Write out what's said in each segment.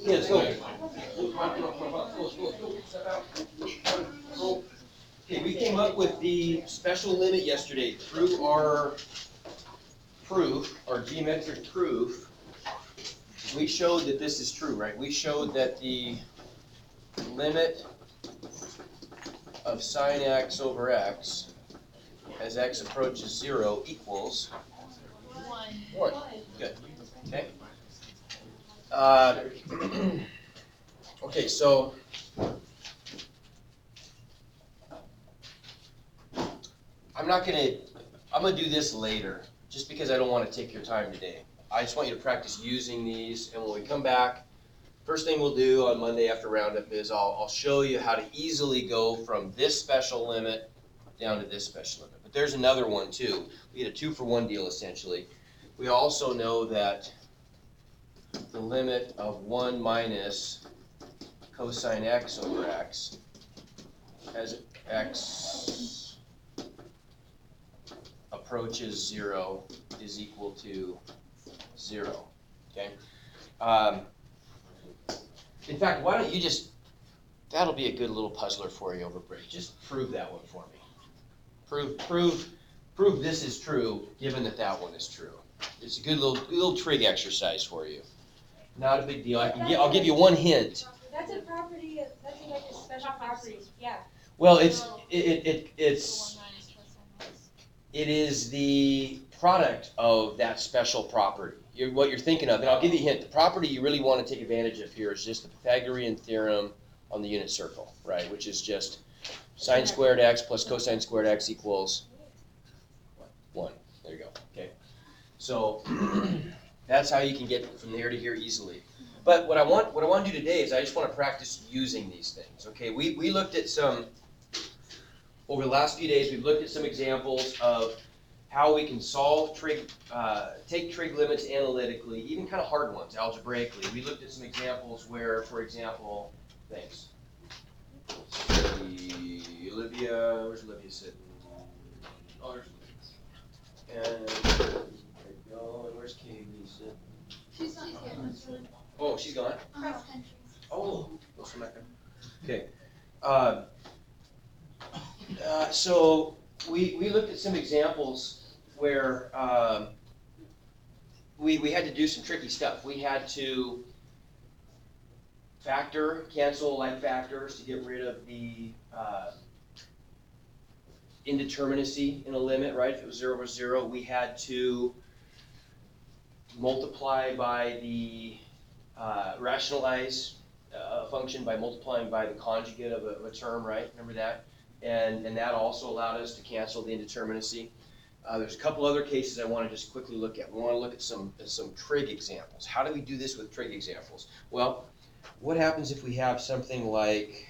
Let's go. Okay, we came up with the special limit yesterday through our proof, our geometric proof. We showed that this is true, right? We showed that the limit of sine x over x as x approaches 0 equals 1. Good. Okay. Okay, so I'm gonna do this later, just because I don't want to take your time today. I just want you to practice using these, and when we come back, first thing we'll do on Monday after roundup is I'll show you how to easily go from this special limit down to this special limit. But there's another one too. We get a 2-for-1 deal essentially. We also know that the limit of 1 minus cosine x over x as x approaches 0 is equal to 0. Okay. In fact, why don't you just, that'll be a good little puzzler for you over break. Just prove that one for me. Prove this is true, given that that one is true. It's a good little trig exercise for you. Not a big deal. I'll give you one hint. That's a property. That's like a special property. Yeah. Well, it is the product of that special property. What you're thinking of, and I'll give you a hint. The property you really want to take advantage of here is just the Pythagorean theorem on the unit circle, right? Which is just sine squared x plus cosine squared x equals 1. There you go. Okay. So that's how you can get from there to here easily. But what I want to do today is I just want to practice using these things. Okay. We looked at some over the last few days. We've looked at some examples of how we can solve trig, take trig limits analytically, even kind of hard ones algebraically. We looked at some examples where, for example, thanks. Olivia, where's Olivia sitting? Oh, there's Olivia. And there you go. And where's Katie sitting? She's not here. Oh, she's gone. Cross country. Oh, okay. So we looked at some examples where we had to do some tricky stuff. We had to cancel like factors to get rid of the indeterminacy in a limit, right? If it was 0 over 0, we had to multiply by the rationalize a function by multiplying by the conjugate of a term, right? Remember that? And that also allowed us to cancel the indeterminacy. There's a couple other cases I want to just quickly look at. We want to look at some trig examples. How do we do this with trig examples? Well, what happens if we have something like,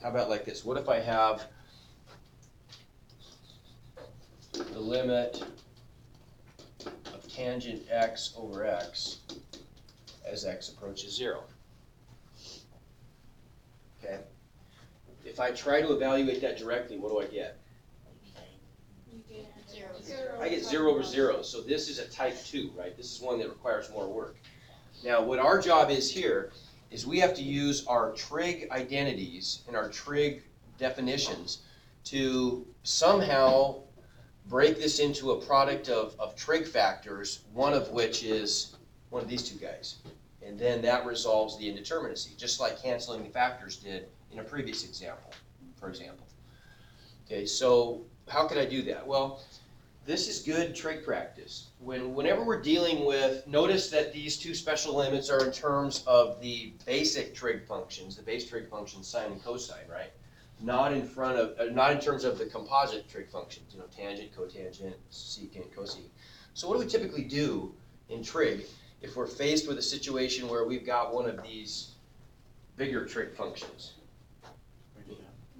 how about like this? What if I have the limit of tangent x over x as x approaches 0? Okay. If I try to evaluate that directly, what do I get? I get 0 over 0. So this is a type 2, right? This is one that requires more work. Now, what our job is here is we have to use our trig identities and our trig definitions to somehow break this into a product of trig factors, one of which is one of these two guys. And then that resolves the indeterminacy, just like canceling the factors did in a previous example, for example. Okay, so how can I do that? Well, this is good trig practice. Whenever we're dealing with, notice that these two special limits are in terms of the basic trig functions, the base trig functions, sine and cosine, right? Not in terms of the composite trig functions, tangent, cotangent, secant, cosecant. So what do we typically do in trig if we're faced with a situation where we've got one of these bigger trig functions?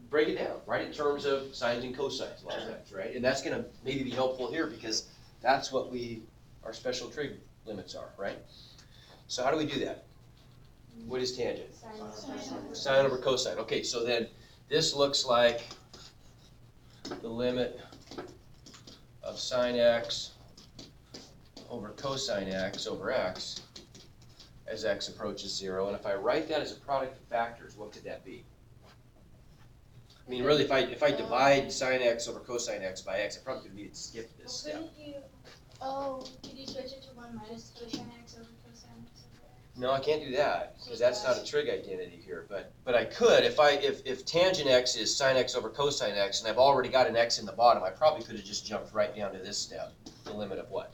Break it down, right, in terms of sines and cosines a lot of times, right? And that's going to maybe be helpful here because that's what our special trig limits are, right? So how do we do that? What is tangent? Sine over cosine. Okay, so then this looks like the limit of sine x over cosine x over x as x approaches 0. And if I write that as a product of factors, what could that be? I mean, really, if I divide sine x over cosine x by x, I probably could need to skip this step. Couldn't you, Could you switch it to 1 minus cosine x over cosine x over x? No, I can't do that, because that's not a trig identity here, but I could, if tangent x is sine x over cosine x, and I've already got an x in the bottom, I probably could have just jumped right down to this step, the limit of what?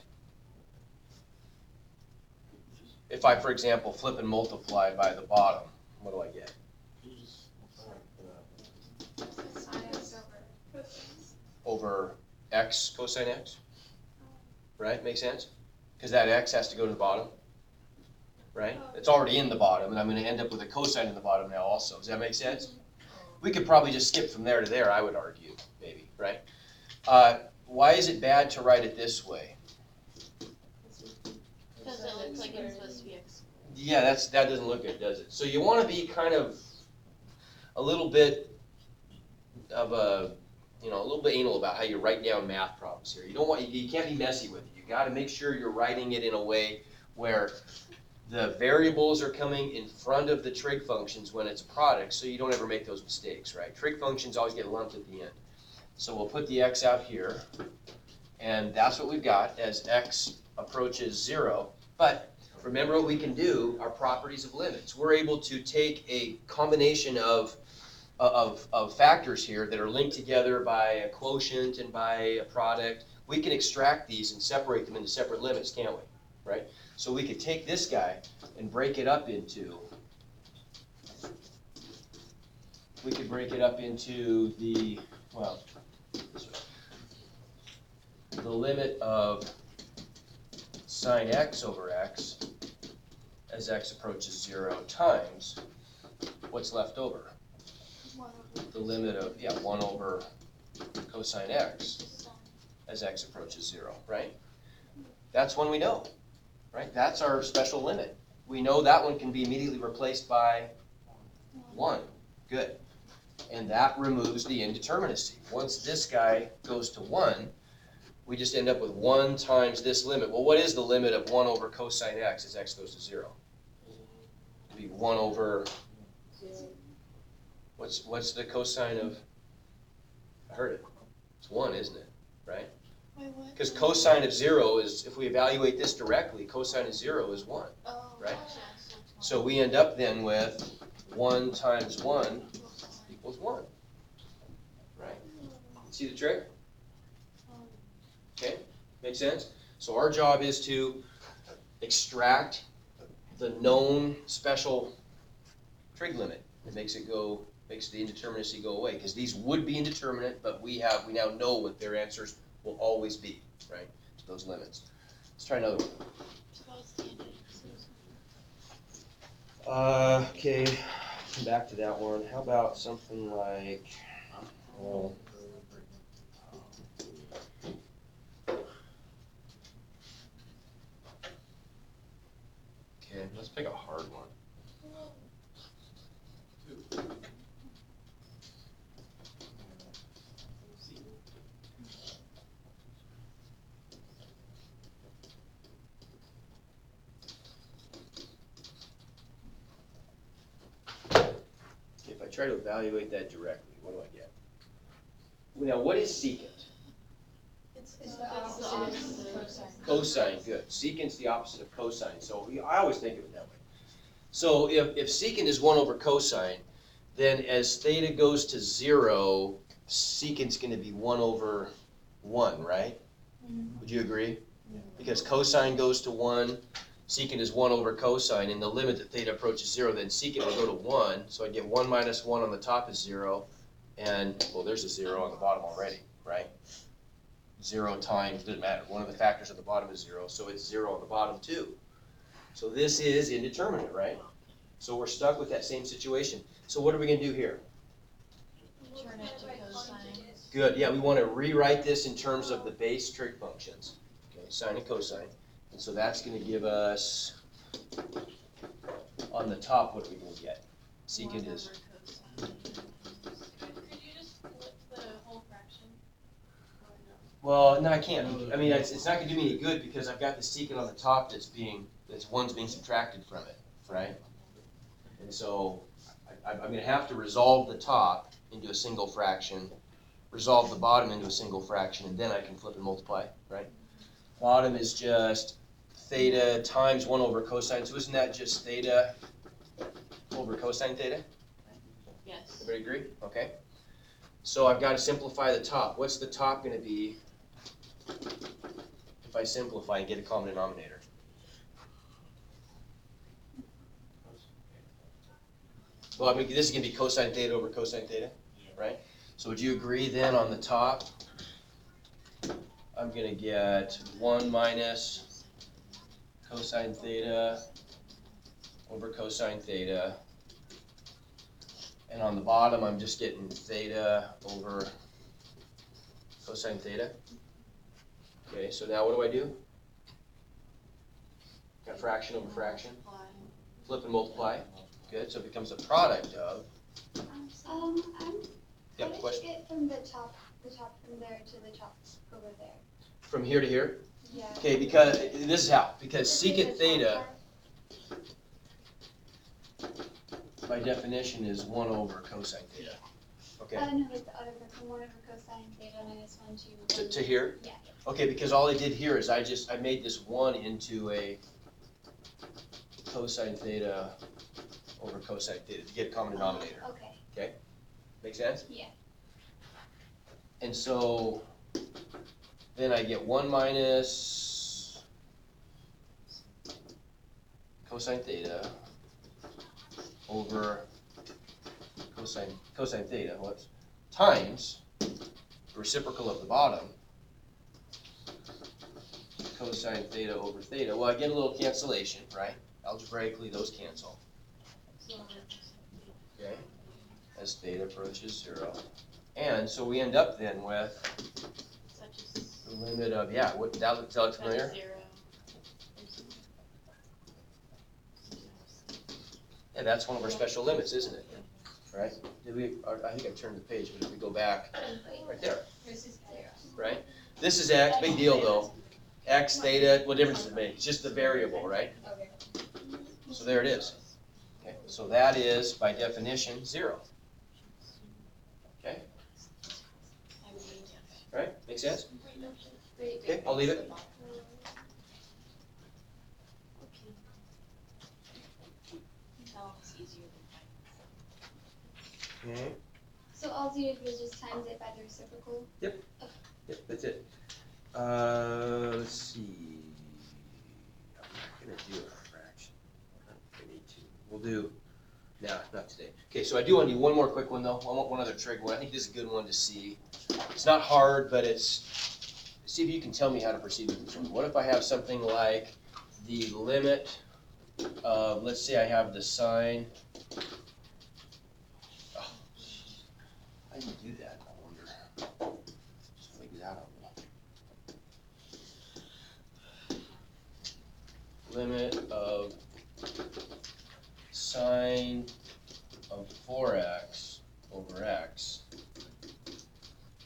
If I, for example, flip and multiply by the bottom, what do I get? Sine x over cosine. Over x cosine x? Right, make sense? Because that x has to go to the bottom, right? It's already in the bottom, and I'm gonna end up with a cosine in the bottom now also. Does that make sense? We could probably just skip from there to there, I would argue, maybe, right? Why is it bad to write it this way? Because it looks like it's supposed to be x. Yeah, that doesn't look good, does it? So you want to be kind of a little bit of a, a little bit anal about how you write down math problems here. You can't be messy with it. You got to make sure you're writing it in a way where the variables are coming in front of the trig functions when it's a product, so you don't ever make those mistakes, right? Trig functions always get lumped at the end. So we'll put the x out here, and that's what we've got as x approaches 0. But remember what we can do, our properties of limits. We're able to take a combination of factors here that are linked together by a quotient and by a product. We can extract these and separate them into separate limits, can't we? Right? So we could take this guy and break it up into, the, well, the limit of sine x over x as x approaches 0 times what's left over? 1 over The limit of, 1 over cosine x as x approaches 0, right? That's one we know, right? That's our special limit. We know that one can be immediately replaced by 1. Good. And that removes the indeterminacy. Once this guy goes to 1, we just end up with 1 times this limit. Well, what is the limit of 1 over cosine x as x goes to 0? It'd be 1 over, what's the cosine of, I heard it, it's 1, isn't it, right? Because cosine of 0 is, if we evaluate this directly, cosine of 0 is 1, right? So we end up then with 1 times 1 equals 1, right? See the trick? Okay, make sense? So our job is to extract the known special trig limit. It makes the indeterminacy go away, because these would be indeterminate, but we now know what their answers will always be, right, to those limits. Let's try another one. Okay, come back to that one. How about something like, well, okay, let's pick a hard one. If I try to evaluate that directly, what do I get? Now, what is secant? it's the opposite of cosine. Cosine, good. Secant's the opposite of cosine, so I always think of it that way. So if secant is 1 over cosine, then as theta goes to 0, secant's going to be 1 over 1, right? Would you agree? Because cosine goes to 1, secant is 1 over cosine, and the limit that theta approaches 0, then secant will go to 1, so I get 1 minus 1 on the top is 0, and, well, there's a 0 on the bottom already, right? 0 times, doesn't matter, one of the factors at the bottom is 0, so it's 0 on the bottom too. So this is indeterminate, right? So we're stuck with that same situation. So what are we going to do here? Turn it to cosine. Good, yeah, we want to rewrite this in terms of the base trig functions. Okay, sine and cosine. And so that's going to give us, on the top, what are we going to get? Secant is, Could you just flip the whole fraction? well, no, I can't. I mean, it's not going to do me any good because I've got the secant on the top that's 1's being subtracted from it. right? And so I'm gonna have to resolve the top into a single fraction, resolve the bottom into a single fraction, and then I can flip and multiply, right? Bottom is just theta times 1 over cosine, so isn't that just theta over cosine theta? Yes. Everybody agree? Okay. So I've got to simplify the top. What's the top going to be if I simplify and get a common denominator? Well, I mean, this is going to be cosine theta over cosine theta, right? So would you agree then on the top, I'm going to get 1 minus cosine theta over cosine theta. And on the bottom, I'm just getting theta over cosine theta. Okay, so now what do I do? Got fraction over fraction. Flip and multiply. Good, so it becomes a product of. I'm, Yeah, how did question? you get from the top from there to the top over there? From here to here? Yeah. Okay, because this is how. Because secant theta, by definition, is 1 over cosine theta. Okay, No, like the other from 1 over cosine theta minus 1 to. to here? Yeah. Okay, because all I did here is I made this 1 into a cosine theta over cosine theta to get a common denominator. Okay. Make sense? Yeah. And so then I get 1 minus cosine theta over cosine theta, times the reciprocal of the bottom, cosine theta over theta. Well, I get a little cancellation, right? Algebraically, those cancel. Okay, as theta approaches 0. And so we end up then with the limit of, yeah, what, that looks familiar? Yeah, that's one of our special limits, isn't it? Right? I think I turned the page, but if we go back, right there, This is 0. right? This is x, big deal though. X, theta, what difference does it make? It's just the variable, right? Okay. So there it is. Okay, so that is, by definition, 0. Okay, right? Make sense? Okay, I'll leave it. Okay. So all you did was just times it by the reciprocal? Yep, that's it. Let's see. I'm not gonna do a fraction. I need to. We'll do, no, not today. Okay, so I do want to do one more quick one though. I want one other trig one. I think this is a good one to see. It's not hard, but see if you can tell me how to proceed with this one. What if I have something like the limit of, let's say I have the sine. Oh, how do you do that, I wonder? Just figure that out. Limit of sine of 4x over x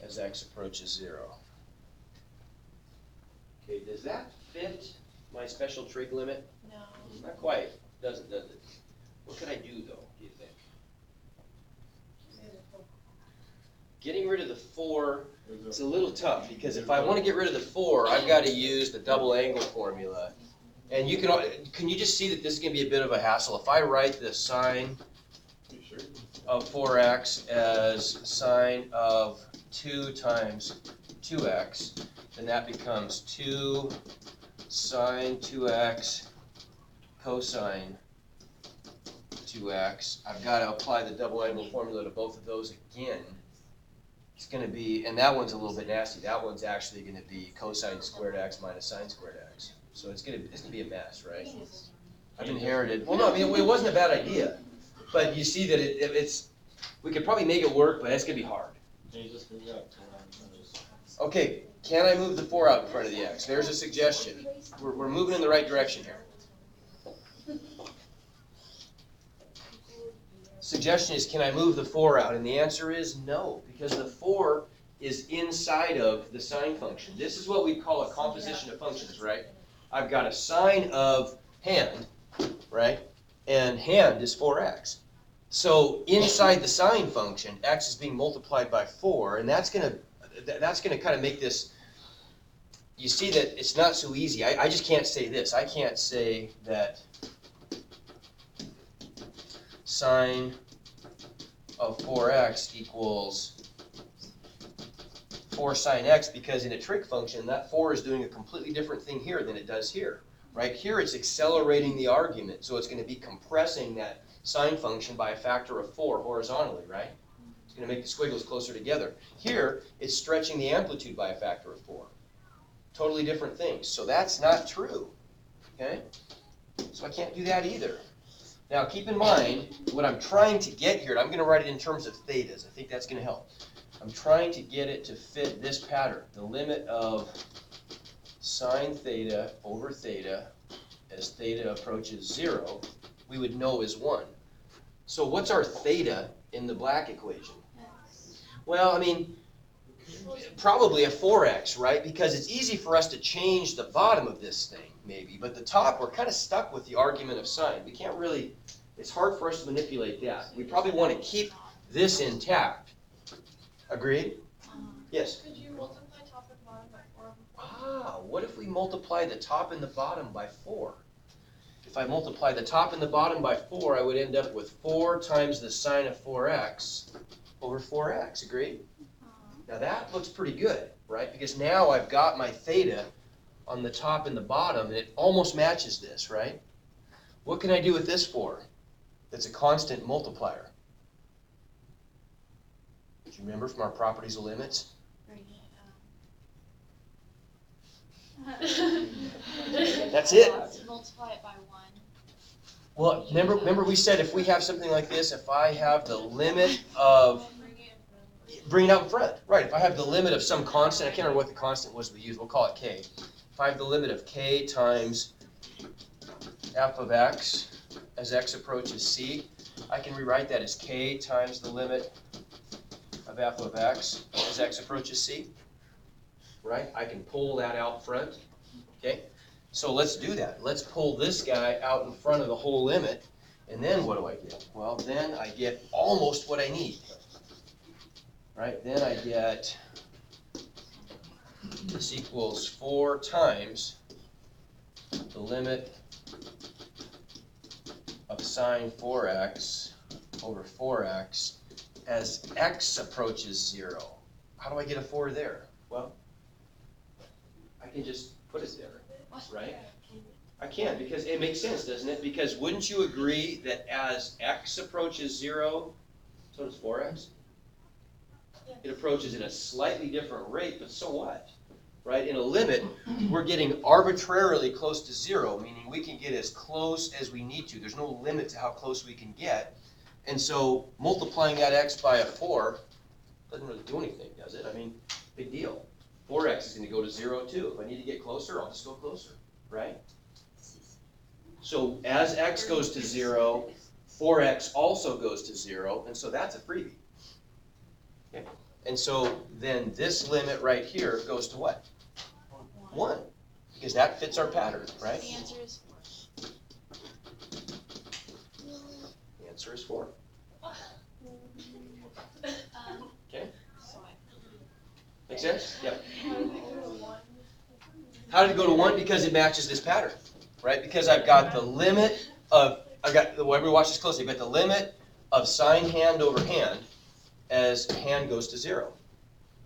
as x approaches 0. Okay, does that fit my special trig limit? No. Not quite, does it? What could I do though, do you think? Getting rid of the 4, it's a little tough because if I want to get rid of the 4, I've got to use the double angle formula. And you can you just see that this is going to be a bit of a hassle? If I write the sine of 4x as sine of 2 times 2x, then that becomes 2 sine 2x cosine 2x. I've got to apply the double angle formula to both of those again. It's going to be, and that one's a little bit nasty. That one's actually going to be cosine squared x minus sine squared x. So it's gonna be a mess, right? I've inherited. Well, no, I mean it wasn't a bad idea, but you see that it's. We could probably make it work, but it's gonna be hard. Okay, can I move the 4 out in front of the x? There's a suggestion. We're moving in the right direction here. Suggestion is, can I move the 4 out? And the answer is no, because the 4 is inside of the sine function. This is what we call a composition of functions, right? I've got a sine of hand, right? and hand is 4x. So inside the sine function, x is being multiplied by 4, and that's gonna kind of make this, you see that it's not so easy. I just can't say this. I can't say that sine of 4x equals 4 sine x, because in a trig function, that 4 is doing a completely different thing here than it does here. Right here, it's accelerating the argument, so it's going to be compressing that sine function by a factor of 4 horizontally, right? It's going to make the squiggles closer together. Here, it's stretching the amplitude by a factor of 4. Totally different things. So that's not true, okay? So I can't do that either. Now, keep in mind, what I'm trying to get here, and I'm going to write it in terms of thetas. I think that's going to help. I'm trying to get it to fit this pattern, the limit of sine theta over theta as theta approaches 0, we would know is 1. So what's our theta in the black equation? Well, I mean, probably a 4x, right? Because it's easy for us to change the bottom of this thing, maybe, but the top, we're kind of stuck with the argument of sine. We can't really, it's hard for us to manipulate that. We probably want to keep this intact. Agreed? Yes? Could you multiply top and bottom by 4 over 4? Ah, what if we multiply the top and the bottom by 4? If I multiply the top and the bottom by 4, I would end up with 4 times the sine of 4x over 4x. Agreed? Now that looks pretty good, right? Because now I've got my theta on the top and the bottom, and it almost matches this, right? What can I do with this for? That's a constant multiplier. Do you remember from our properties of limits? That's it. Multiply it by 1. Well, remember we said if we have something like this, if I have the limit of, bring it out in front, right, if I have the limit of some constant, I can't remember what the constant was we used, we'll call it k. If I have the limit of k times f of x as x approaches c, I can rewrite that as k times the limit of f of x as x approaches c, right? I can pull that out front, okay? So let's do that. Let's pull this guy out in front of the whole limit, and then what do I get? Well, then I get almost what I need, right? Then I get, this equals 4 times the limit of sine 4x over 4x as x approaches 0. How do I get a 4 there? Well, I can just put it there, right? I can, because it makes sense, doesn't it? Because wouldn't you agree that as x approaches 0, so does 4x? Yeah. It approaches at a slightly different rate, but so what? Right? In a limit, we're getting arbitrarily close to 0, meaning we can get as close as we need to. There's no limit to how close we can get. And so multiplying that x by a 4 doesn't really do anything, does it? I mean, big deal. 4x is going to go to 0 too. If I need to get closer, I'll just go closer, right? So as x goes to 0, 4x also goes to 0, and so that's a freebie. Okay. And so then this limit right here goes to what? 1, because that fits our pattern, right? The answer is 4. The answer is 4. Okay. Make sense? Yeah. How did it go to 1? Because it matches this pattern, right? Because I've got the limit of, whoever watches closely, I've got the limit of sine hand over hand as hand goes to 0.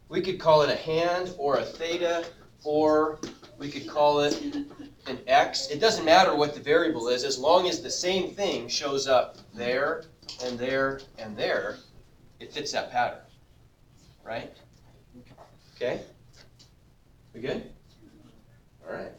We could call it a hand or a theta, or we could call it an x. It doesn't matter what the variable is, as long as the same thing shows up there and there and there, it fits that pattern, right? Okay? We good? All right.